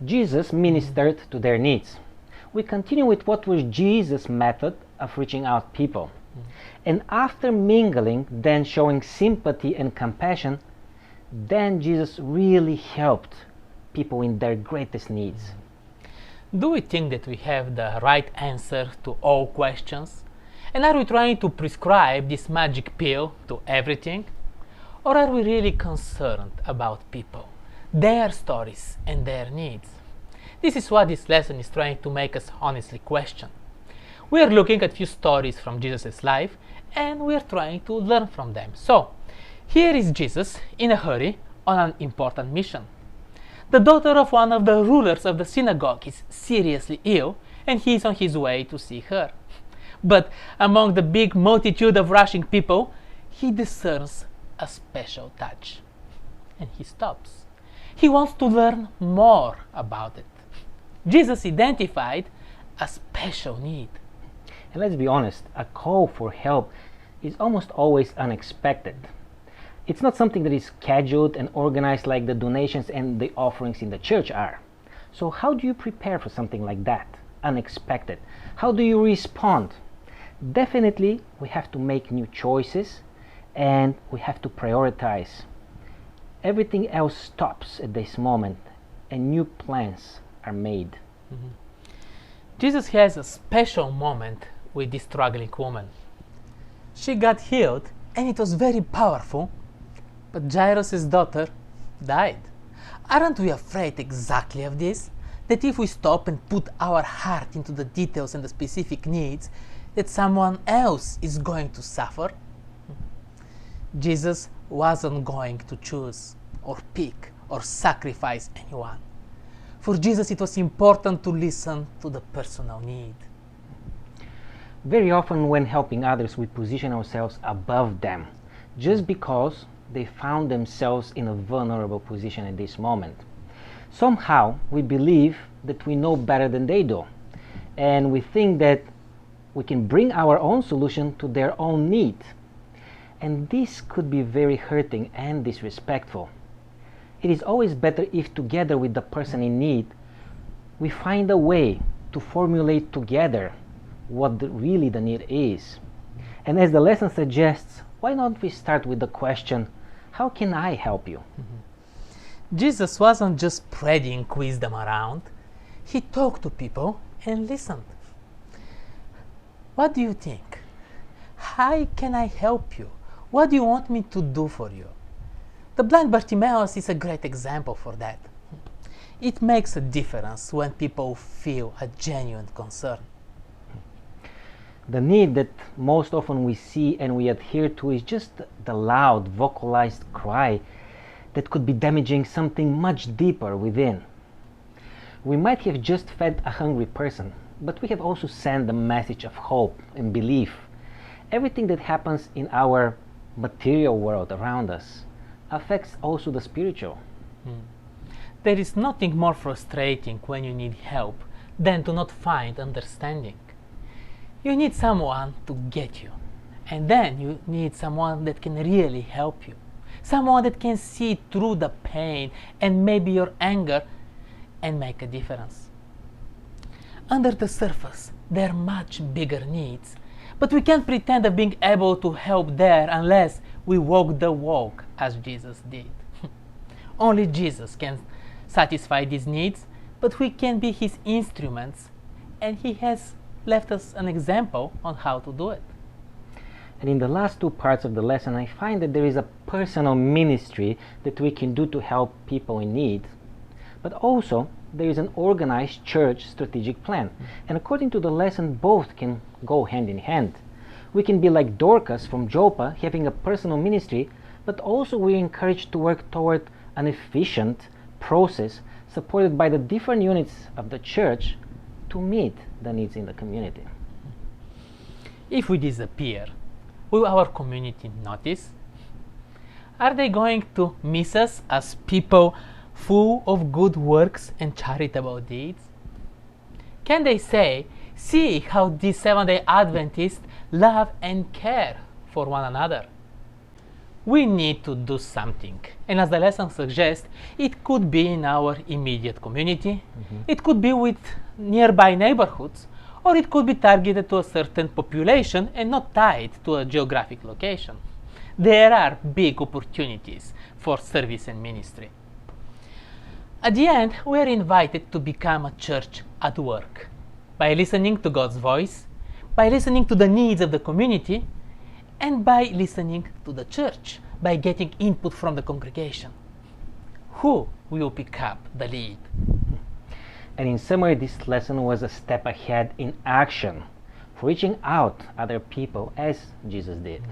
Jesus ministered to their needs. We continue with what was Jesus' method of reaching out people. And after mingling, then showing sympathy and compassion, then Jesus really helped people in their greatest needs. Do we think that we have the right answer to all questions? And are we trying to prescribe this magic pill to everything? Or are we really concerned about people, their stories and their needs? This is what this lesson is trying to make us honestly question. We are looking at few stories from Jesus' life and we are trying to learn from them. So, here is Jesus in a hurry on an important mission. The daughter of one of the rulers of the synagogue is seriously ill and he is on his way to see her. But among the big multitude of rushing people, he discerns a special touch. And he stops. He wants to learn more about it. Jesus identified a special need. And let's be honest, a call for help is almost always unexpected. It's not something that is scheduled and organized like the donations and the offerings in the church are. So how do you prepare for something like that, unexpected? How do you respond? Definitely, we have to make new choices and we have to prioritize. Everything else stops at this moment and new plans are made. Jesus has a special moment with this struggling woman. She got healed and it was very powerful, but Jairus' daughter died. Aren't we afraid exactly of this? That if we stop and put our heart into the details and the specific needs, that someone else is going to suffer? Jesus wasn't going to choose or pick or sacrifice anyone. For Jesus, it was important to listen to the personal need. Very often when helping others, we position ourselves above them, just because they found themselves in a vulnerable position at this moment. Somehow, we believe that we know better than they do, and we think that we can bring our own solution to their own need. And this could be very hurting and disrespectful. It is always better if together with the person in need, we find a way to formulate together what really the need is. And as the lesson suggests, why don't we start with the question, how can I help you? Jesus wasn't just spreading wisdom around. He talked to people and listened. What do you think? How can I help you? What do you want me to do for you? The blind Bartimaeus is a great example for that. It makes a difference when people feel a genuine concern. The need that most often we see and we adhere to is just the loud, vocalized cry that could be damaging something much deeper within. We might have just fed a hungry person, but we have also sent a message of hope and belief. Everything that happens in our material world around us affects also the spiritual. There is nothing more frustrating when you need help than to not find understanding. You need someone to get you, and then you need someone that can really help you. Someone that can see through the pain and maybe your anger and make a difference. Under the surface, there are much bigger needs, but we can't pretend of being able to help there unless we walk the walk as Jesus did. Only Jesus can satisfy these needs, but we can be his instruments, and he has left us an example on how to do it. And in the last two parts of the lesson, I find that there is a personal ministry that we can do to help people in need, but also there is an organized church strategic plan. And according to the lesson, both can go hand in hand. We can be like Dorcas from Joppa, having a personal ministry, but also we're encouraged to work toward an efficient process supported by the different units of the church to meet the needs in the community. If we disappear, will our community notice? Are they going to miss us as people full of good works and charitable deeds? Can they say, see how these Seventh-day Adventists love and care for one another? we need to do something. And as the lesson suggests, it could be in our immediate community, it could be with nearby neighborhoods, or it could be targeted to a certain population and not tied to a geographic location. There are big opportunities for service and ministry. At the end, we are invited to become a church at work by listening to God's voice, by listening to the needs of the community, and by listening to the church, by getting input from the congregation. Who will pick up the lead? And in summary, this lesson was a step ahead in action for reaching out other people as Jesus did.